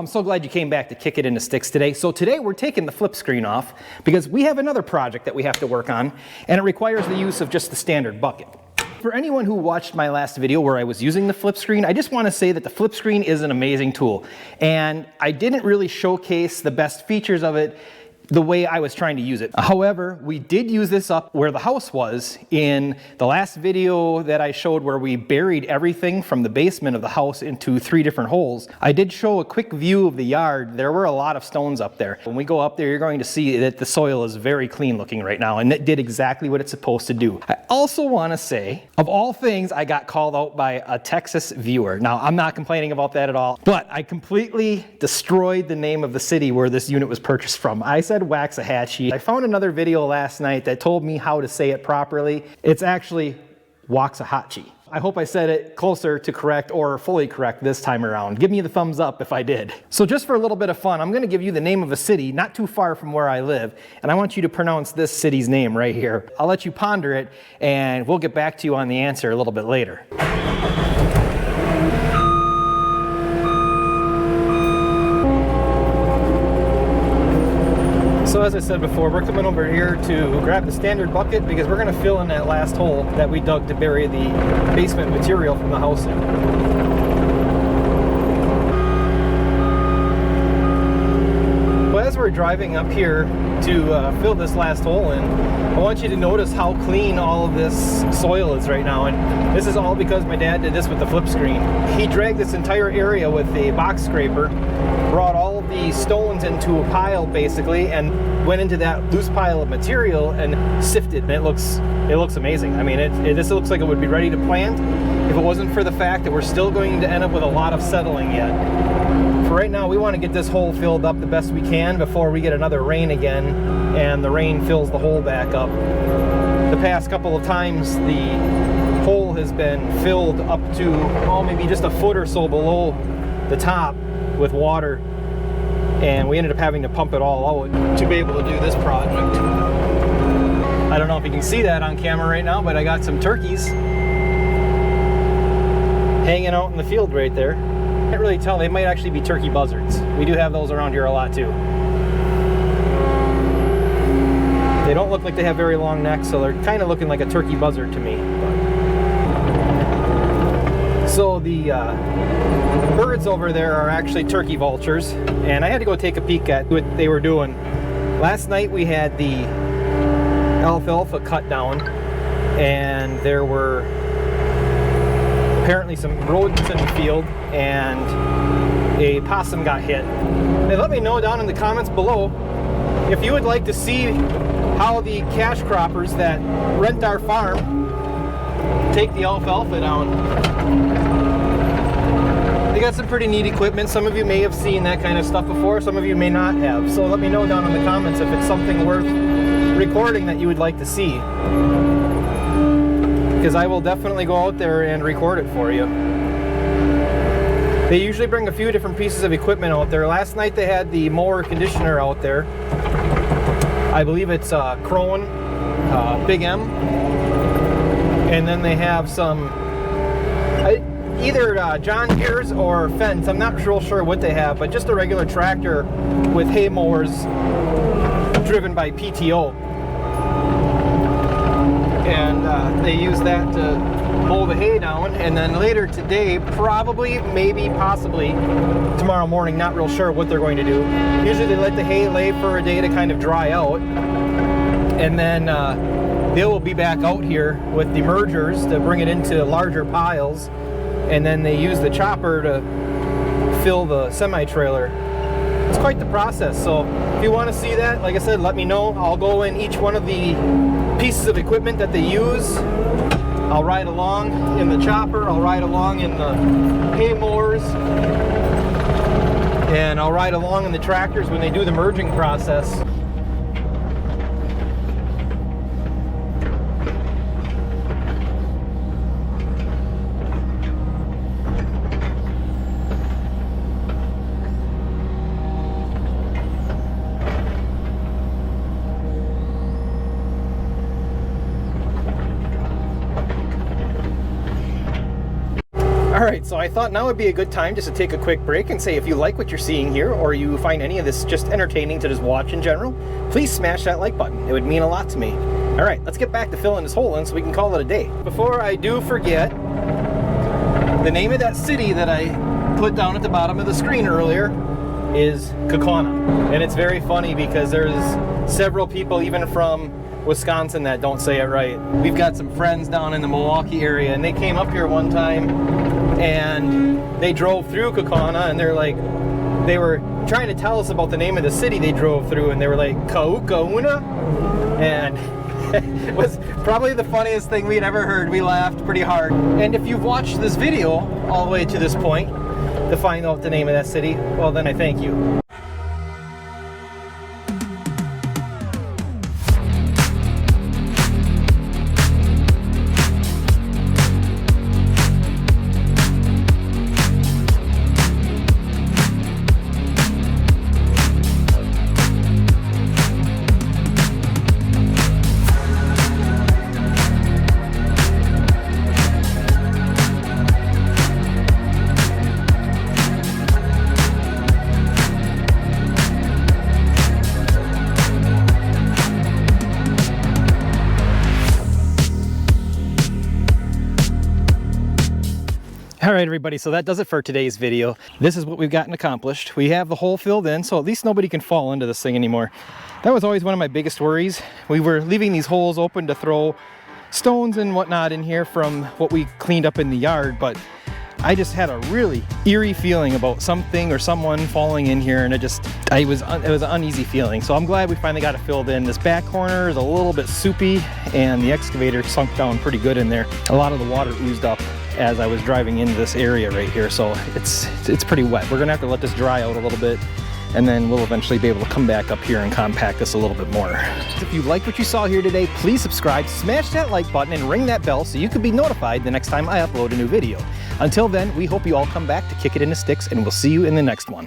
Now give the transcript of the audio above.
so glad you came back to Kick It Into Sticks today. So today we're taking the flip screen off because we have another project that we have to work on, and it requires the use of just the standard bucket. For anyone who watched my last video where I was using the flip screen, I just want to say that the flip screen is an amazing tool, and I didn't really showcase the best features of it the way I was trying to use it. However, we did use this up where the house was in the last video that I showed where we buried everything from the basement of the house into 3 different holes. I did show a quick view of the yard. There were a lot of stones up there. When we go up there, you're going to see that the soil is very clean looking right now, and it did exactly what it's supposed to do. I also want to say, of all things, I got called out by a Texas viewer. Now, I'm not complaining about that at all, but I completely destroyed the name of the city where this unit was purchased from. I said Waxahachie. I found another video last night that told me how to say it properly. It's actually Waxahachie. I hope I said it closer to correct or fully correct this time around. Give me the thumbs up if I did. So just for a little bit of fun, I'm going to give you the name of a city not too far from where I live, and I want you to pronounce this city's name right here. I'll let you ponder it, and we'll get back to you on the answer a little bit later. So as I said before, we're coming over here to grab the standard bucket because we're going to fill in that last hole that we dug to bury the basement material from the house in. Well, as we're driving up here to fill this last hole in, I want you to notice how clean all of this soil is right now. And this is all because my dad did this with the flip screen. He dragged this entire area with a box scraper, brought all of the stones into a pile basically, and went into that loose pile of material and sifted, and it looks amazing. I mean, this looks like it would be ready to plant if it wasn't for the fact that we're still going to end up with a lot of settling yet. For right now, we want to get this hole filled up the best we can before we get another rain again and the rain fills the hole back up. The past couple of times the hole has been filled up to, oh, maybe just a foot or so below the top with water, and we ended up having to pump it all out to be able to do this project. I don't know if you can see that on camera right now, but I got some turkeys hanging out in the field right there. Can't really tell, they might actually be turkey buzzards. We do have those around here a lot too. They don't look like they have very long necks, so they're kind of looking like a turkey buzzard to me. So the birds over there are actually turkey vultures, and I had to go take a peek at what they were doing. Last night we had the alfalfa cut down, and there were apparently some rodents in the field, and a possum got hit. And let me know down in the comments below if you would like to see how the cash croppers that rent our farm take the alfalfa down. They got some pretty neat equipment. Some of you may have seen that kind of stuff before, some of you may not have. So let me know down in the comments if it's something worth recording that you would like to see, because I will definitely go out there and record it for you. They usually bring a few different pieces of equipment out there. Last night they had the mower conditioner out there. I believe it's Krone, Big M. And then they have some, either John Deere's or Fence. I'm not real sure what they have, but just a regular tractor with hay mowers driven by PTO. And they use that to mow the hay down, and then later today, probably, maybe, possibly tomorrow morning, not real sure what they're going to do. Usually they let the hay lay for a day to kind of dry out, and then they will be back out here with the mergers to bring it into larger piles, and then they use the chopper to fill the semi-trailer. It's quite the process. So if you want to see that, like I said, let me know. I'll go in each one of the pieces of equipment that they use. I'll ride along in the chopper, I'll ride along in the hay mowers, and I'll ride along in the tractors when they do the merging process. All right, so I thought now would be a good time just to take a quick break and say if you like what you're seeing here or you find any of this just entertaining to just watch in general, please smash that like button. It would mean a lot to me. All right, let's get back to filling this hole in so we can call it a day. Before I do forget, the name of that city that I put down at the bottom of the screen earlier is Kaukauna. And it's very funny because there's several people even from Wisconsin that don't say it right. We've got some friends down in the Milwaukee area and they came up here one time and they drove through Kaukauna and they're like, they were trying to tell us about the name of the city they drove through and they were like, Kaukauna? And it was probably the funniest thing we'd ever heard. We laughed pretty hard. And if you've watched this video all the way to this point to find out the name of that city, well then I thank you. All right, everybody, so that does it for today's video. This is what we've gotten accomplished. We have the hole filled in, so at least nobody can fall into this thing anymore. That was always one of my biggest worries. We were leaving these holes open to throw stones and whatnot in here from what we cleaned up in the yard, but I just had a really eerie feeling about something or someone falling in here, and it was an uneasy feeling. So I'm glad we finally got it filled in. This back corner is a little bit soupy, and the excavator sunk down pretty good in there. A lot of the water oozed up as I was driving into this area right here, so it's pretty wet. We're gonna have to let this dry out a little bit, and then we'll eventually be able to come back up here and compact this a little bit more. If you like what you saw here today, please subscribe, smash that like button, and ring that bell so you can be notified the next time I upload a new video. Until then, we hope you all come back to kick it into sticks, and we'll see you in the next one.